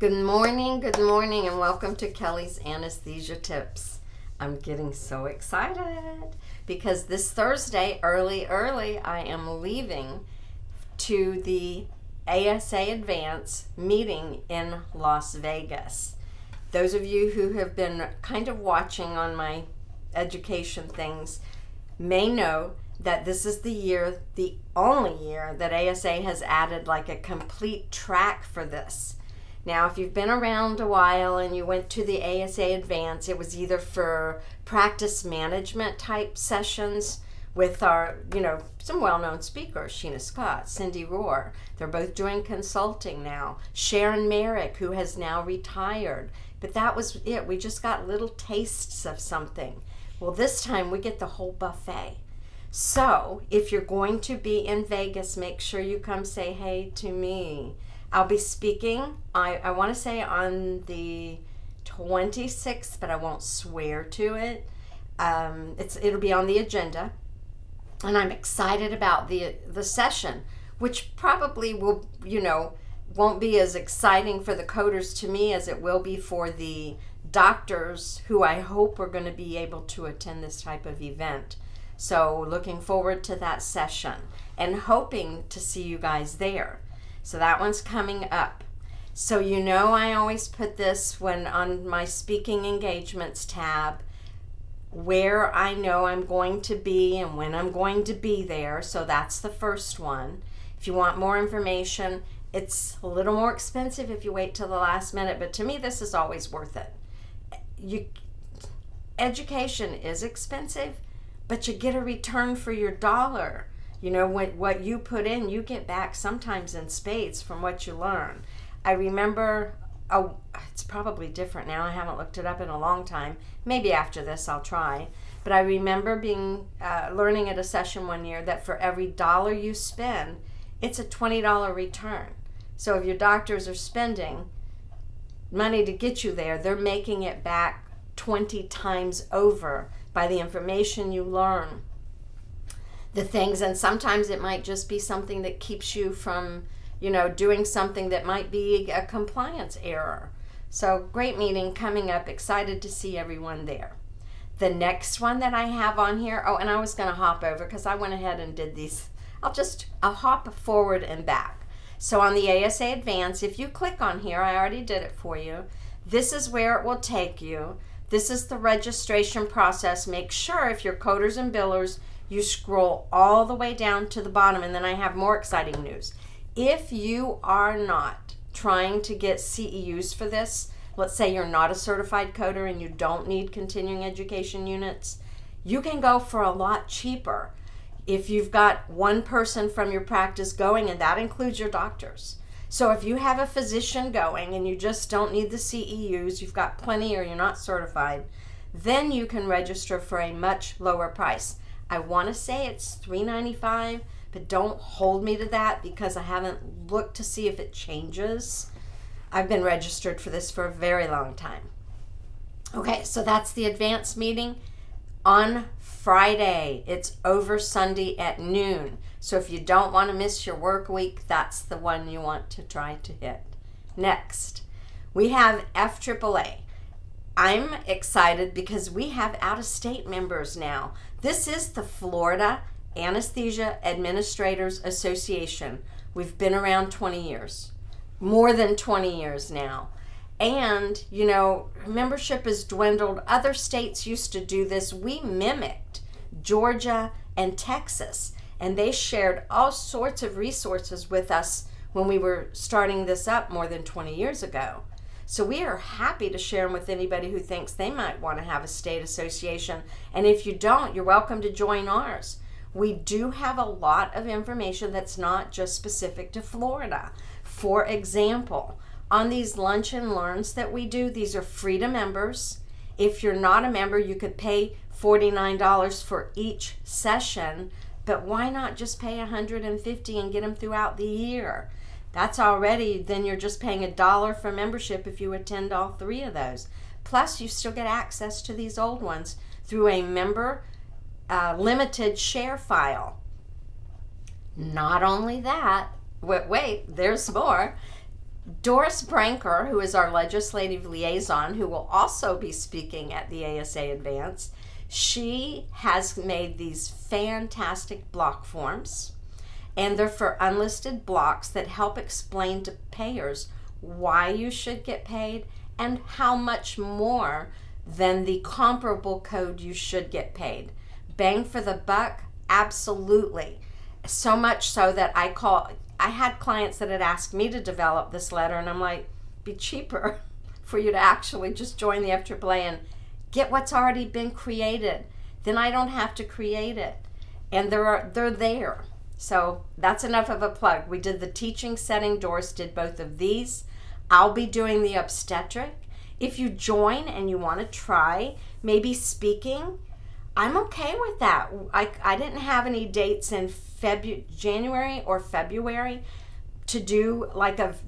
Good morning, and welcome to Kelly's Anesthesia Tips. I'm getting so excited because this Thursday, early, I am leaving to the ASA Advance meeting in Las Vegas. Those of you who have been kind of watching on my education things may know that this is the only year that ASA has added like a complete track for this. Now, if you've been around a while and you went to the ASA Advance, it was either for practice management type sessions with our, some well-known speakers, Sheena Scott, Cindy Rohr. They're both doing consulting now. Sharon Merrick, who has now retired. But that was it. We just got little tastes of something. Well, this time we get the whole buffet. So if you're going to be in Vegas, make sure you come say hey to me. I'll be speaking, I want to say on the 26th, but I won't swear to it. It'll be on the agenda. And I'm excited about the session, which probably will, won't be as exciting for the coders to me as it will be for the doctors who I hope are going to be able to attend this type of event. So looking forward to that session and hoping to see you guys there. So that one's coming up. So I always put this when on my speaking engagements tab where I know I'm going to be and when I'm going to be there. So that's the first one. If you want more information, it's a little more expensive if you wait till the last minute, but to me this is always worth it. Education is expensive, but you get a return for your dollar. What you put in, you get back sometimes in spades from what you learn. I remember, it's probably different now. I haven't looked it up in a long time. Maybe after this I'll try. But I remember learning at a session one year that for every dollar you spend, it's a $20 return. So if your doctors are spending money to get you there, they're making it back 20 times over by the information you learn. The things, and sometimes it might just be something that keeps you from, doing something that might be a compliance error. So great meeting coming up. Excited to see everyone there. The next one that I have on here, and I was going to hop over because I went ahead and did these. I'll hop forward and back. So on the ASA Advance, if you click on here, I already did it for you. This is where it will take you. This is the registration process. Make sure if you're coders and billers, you scroll all the way down to the bottom, and then I have more exciting news. If you are not trying to get CEUs for this, let's say you're not a certified coder and you don't need continuing education units, you can go for a lot cheaper if you've got one person from your practice going, and that includes your doctors. So if you have a physician going and you just don't need the CEUs, you've got plenty or you're not certified, then you can register for a much lower price. I want to say it's $3.95, but don't hold me to that because I haven't looked to see if it changes. I've been registered for this for a very long time. Okay, so that's the advanced meeting on Friday. It's over Sunday at noon. So if you don't want to miss your work week, that's the one you want to try to hit. Next, we have FAAA. I'm excited because we have out-of-state members now. This is the Florida Anesthesia Administrators Association. We've been around 20 years, more than 20 years now. And, membership has dwindled. Other states used to do this. We mimicked Georgia and Texas, and they shared all sorts of resources with us when we were starting this up more than 20 years ago. So we are happy to share them with anybody who thinks they might want to have a state association. And if you don't, you're welcome to join ours. We do have a lot of information that's not just specific to Florida. For example, on these lunch and learns that we do, these are free to members. If you're not a member, you could pay $49 for each session, but why not just pay $150 and get them throughout the year? That's already, then you're just paying $1 for membership if you attend all three of those. Plus, you still get access to these old ones through a member limited share file. Not only that, wait, there's more. Doris Branker, who is our legislative liaison, who will also be speaking at the ASA Advance, she has made these fantastic block forms, and they're for unlisted blocks that help explain to payers why you should get paid and how much more than the comparable code you should get paid. Bang for the buck, absolutely. So much so that I had clients that had asked me to develop this letter, and I'm like, be cheaper for you to actually just join the FAAA and get what's already been created. Then I don't have to create it. And they're there. So that's enough of a plug. We did the teaching setting. Doris did both of these. I'll be doing the obstetric. If you join and you want to try maybe speaking, I'm okay with that. I didn't have any dates in January or February to do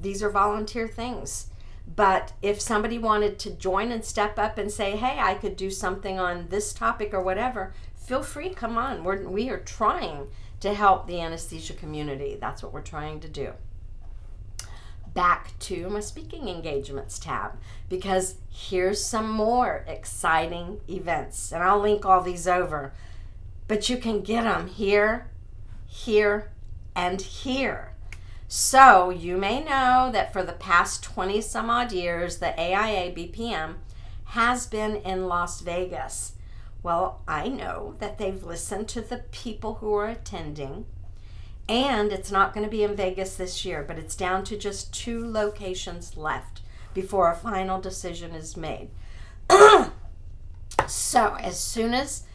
these are volunteer things. But if somebody wanted to join and step up and say, hey, I could do something on this topic or whatever, feel free, come on. We are trying to help the anesthesia community. That's what we're trying to do. Back to my speaking engagements tab, because here's some more exciting events, and I'll link all these over, but you can get them here, here, and here. So you may know that for the past 20 some odd years, the AIABPM has been in Las Vegas. Well, I know that they've listened to the people who are attending, and it's not going to be in Vegas this year, but it's down to just 2 locations left before a final decision is made. So as soon as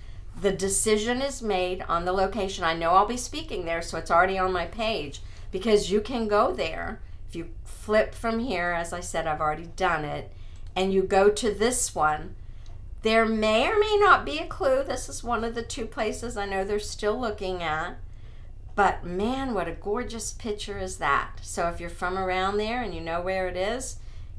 the decision is made on the location, I know I'll be speaking there, so it's already on my page, because you can go there. If you flip from here, as I said, I've already done it, and you go to this one, there may or may not be a clue. This is one of the 2 places I know they're still looking at. But man, what a gorgeous picture is that. So if you're from around there and you know where it is,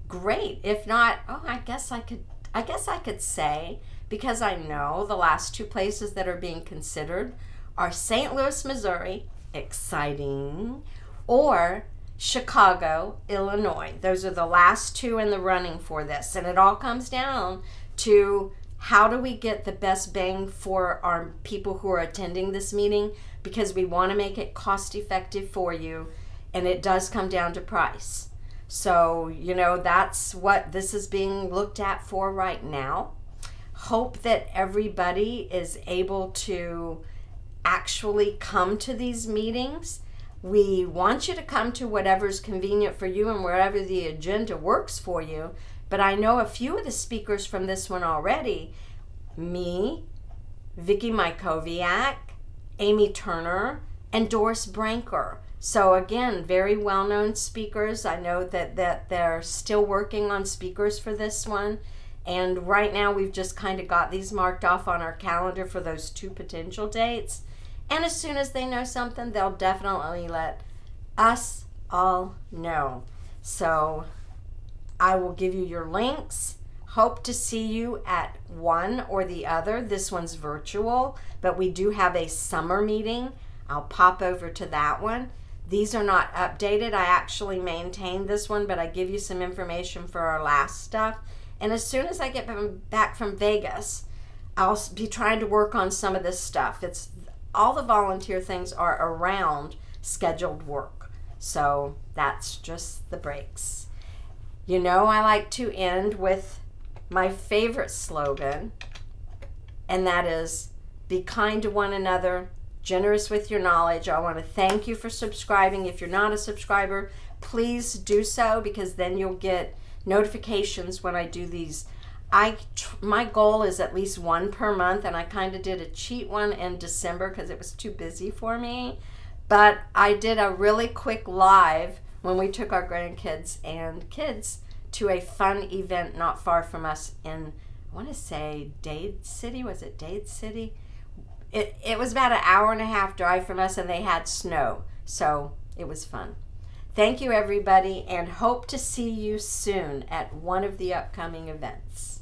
great. If not, I guess I could say, because I know the last 2 places that are being considered are St. Louis, Missouri, exciting, or Chicago, Illinois. Those are the last 2 in the running for this. And it all comes down to how do we get the best bang for our people who are attending this meeting, because we want to make it cost effective for you, and it does come down to price. So, that's what this is being looked at for right now. Hope that everybody is able to actually come to these meetings. We want you to come to whatever's convenient for you and wherever the agenda works for you. But I know a few of the speakers from this one already. Me, Vicki Mykowiak, Amy Turner, and Doris Branker. So again, very well-known speakers. I know that they're still working on speakers for this one. And right now we've just kind of got these marked off on our calendar for those 2 potential dates. And as soon as they know something, they'll definitely let us all know. So I will give you your links. Hope to see you at one or the other. This one's virtual, but we do have a summer meeting. I'll pop over to that one. These are not updated. I actually maintain this one, but I give you some information for our last stuff. And as soon as I get back from Vegas, I'll be trying to work on some of this stuff. All the volunteer things are around scheduled work. So that's just the breaks. I like to end with my favorite slogan, and that is, be kind to one another, generous with your knowledge. I want to thank you for subscribing. If you're not a subscriber, please do so, because then you'll get notifications when I do these. My goal is at least 1 per month, and I kind of did a cheat one in December because it was too busy for me. But I did a really quick live when we took our grandkids and kids to a fun event not far from us in, I want to say Dade City. Was it Dade City? It was about an hour and a half drive from us, and they had snow. So it was fun. Thank you, everybody, and hope to see you soon at one of the upcoming events.